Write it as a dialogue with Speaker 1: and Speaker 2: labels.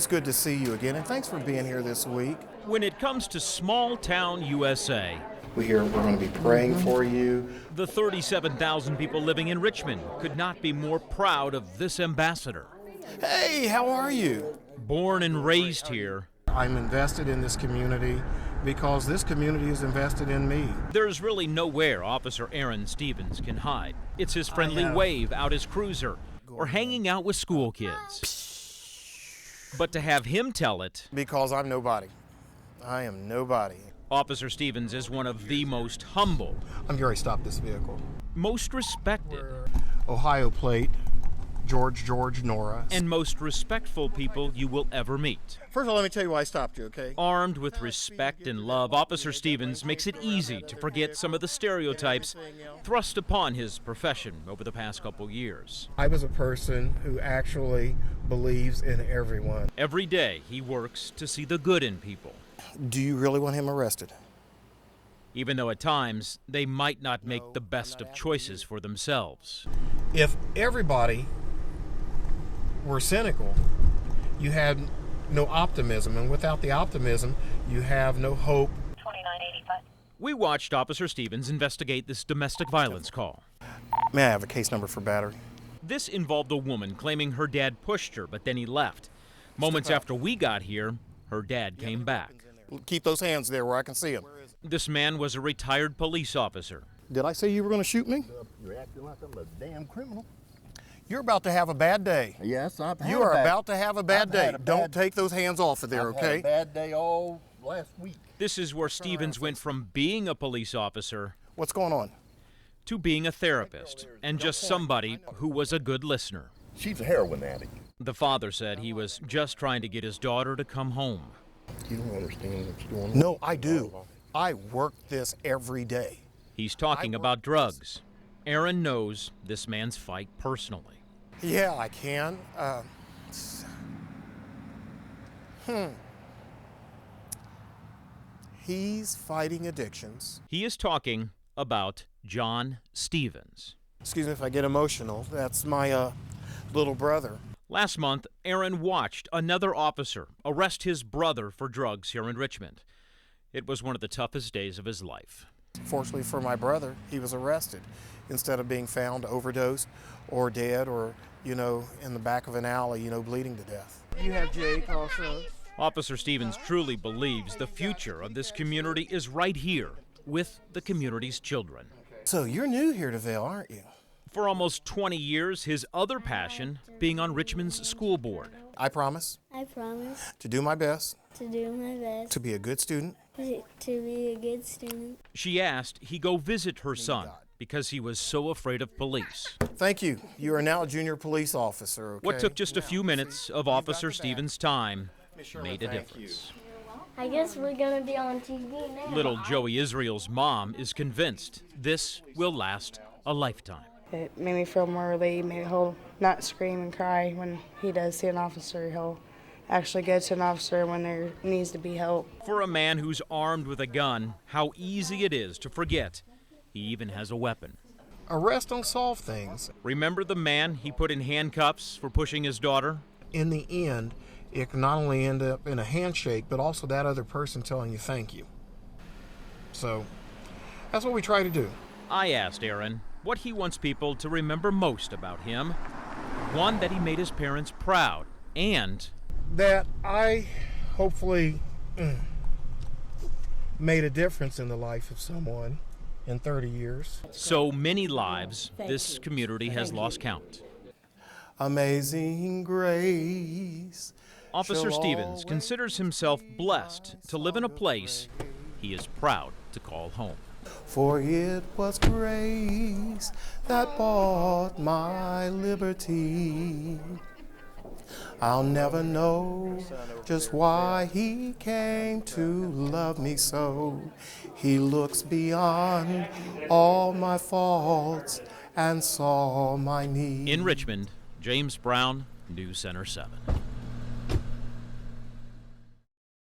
Speaker 1: it's good to see you again, and thanks for being here this week.
Speaker 2: When it comes to small town USA,
Speaker 1: We're going to be praying for you.
Speaker 2: the 37,000 people living in Richmond could not be more proud of this ambassador.
Speaker 1: Hey, how are you?
Speaker 2: Born and raised here,
Speaker 1: I'm invested in this community because this community is invested in me.
Speaker 2: there's really nowhere Officer Aaron Stevens can hide. It's his friendly wave out his cruiser or hanging out with school kids. But to have him tell it,
Speaker 1: Because I'm nobody. I am nobody.
Speaker 2: Officer Stevens is one of the most humble,
Speaker 1: I'm Gary, stop this vehicle.
Speaker 2: most respected,
Speaker 1: Ohio plate, George Nora.
Speaker 2: and most respectful people you will ever meet.
Speaker 1: First of all, let me tell you why I stopped you, okay?
Speaker 2: Armed with respect and love, Officer Stevens makes it easy to forget some of the stereotypes thrust upon his profession over the past couple years.
Speaker 1: I was a person who actually believes in everyone.
Speaker 2: Every day, he works to see the good in people,
Speaker 1: Do you really want him arrested?
Speaker 2: even though at times they might not make the best of choices for themselves.
Speaker 1: If everybody were cynical, you had no optimism, and without the optimism, you have no hope.
Speaker 3: 2985.
Speaker 2: We watched Officer Stevens investigate this domestic violence call.
Speaker 1: May I have a case number for battery?
Speaker 2: This involved a woman claiming her dad pushed her, but then he left. Moments after we got here, her dad came back.
Speaker 1: Keep those hands there where I can see them.
Speaker 2: This man was a retired police officer.
Speaker 1: Did I say you were going to shoot me?
Speaker 4: You're acting like I'm a damn criminal.
Speaker 1: You're about to have a bad day.
Speaker 4: Yes, I've had
Speaker 1: You are
Speaker 4: a bad,
Speaker 1: about to have a bad
Speaker 4: I've
Speaker 1: day.
Speaker 4: had a
Speaker 1: Don't
Speaker 4: bad-
Speaker 1: take those hands off of there,
Speaker 4: I've had a
Speaker 1: okay?
Speaker 4: bad day all last week.
Speaker 2: This is where Stevens went from being a police officer
Speaker 1: What's going on?
Speaker 2: to being a therapist and just somebody who was a good listener.
Speaker 4: She's a heroin addict.
Speaker 2: The father said he was just trying to get his daughter to come home.
Speaker 4: You don't understand what's going on.
Speaker 1: No, I do. I work this every day.
Speaker 2: He's talking about drugs. Aaron knows this man's fight personally.
Speaker 1: Yeah, I can. He's fighting addictions.
Speaker 2: He is talking about John Stevens.
Speaker 1: Excuse me if I get emotional. That's my little brother.
Speaker 2: Last month, Aaron watched another officer arrest his brother for drugs here in Richmond. It was one of the toughest days of his life.
Speaker 1: Fortunately for my brother, he was arrested instead of being found overdosed or dead or, in the back of an alley, bleeding to death. You have Jake also.
Speaker 2: Officer Stevens truly believes the future of this community is right here with the community's children.
Speaker 1: So you're new here to Vail, aren't you?
Speaker 2: For almost 20 years, his other passion being on Richmond's school board.
Speaker 1: I promise
Speaker 5: I promise
Speaker 1: to do my best,
Speaker 5: to do my best
Speaker 1: to be a good student.
Speaker 5: to be a good student.
Speaker 2: She asked he go visit her son because he was so afraid of police.
Speaker 1: Thank you. You are now a junior police officer, okay?
Speaker 2: What took just a few minutes of Officer Stevens' time made a
Speaker 1: thank you.
Speaker 2: difference.
Speaker 5: I guess we're gonna be on TV now.
Speaker 2: Little Joey Israel's mom is convinced this will last a lifetime.
Speaker 6: It made me feel more relieved. Maybe he'll not scream and cry when he does see an officer. He'll actually go to an officer when there needs to be help.
Speaker 2: For a man who's armed with a gun, how easy it is to forget he even has a weapon.
Speaker 1: Arrests don't solve things.
Speaker 2: Remember the man he put in handcuffs for pushing his daughter?
Speaker 1: In the end, it can not only end up in a handshake, but also that other person telling you thank you. So, that's what we try to do.
Speaker 2: I asked Aaron what he wants people to remember most about him. One, that he made his parents proud, and
Speaker 1: That I hopefully made a difference in the life of someone in 30 years.
Speaker 2: so many lives this community has lost count.
Speaker 1: Amazing grace.
Speaker 2: Officer
Speaker 1: shall
Speaker 2: Stevens
Speaker 1: always
Speaker 2: considers himself blessed to live in a place he is proud to call home.
Speaker 1: For it was grace that bought my liberty. I'll never know just why he came to love me so. He looks beyond all my faults and saw my need.
Speaker 2: In Richmond, James Brown, News Center 7.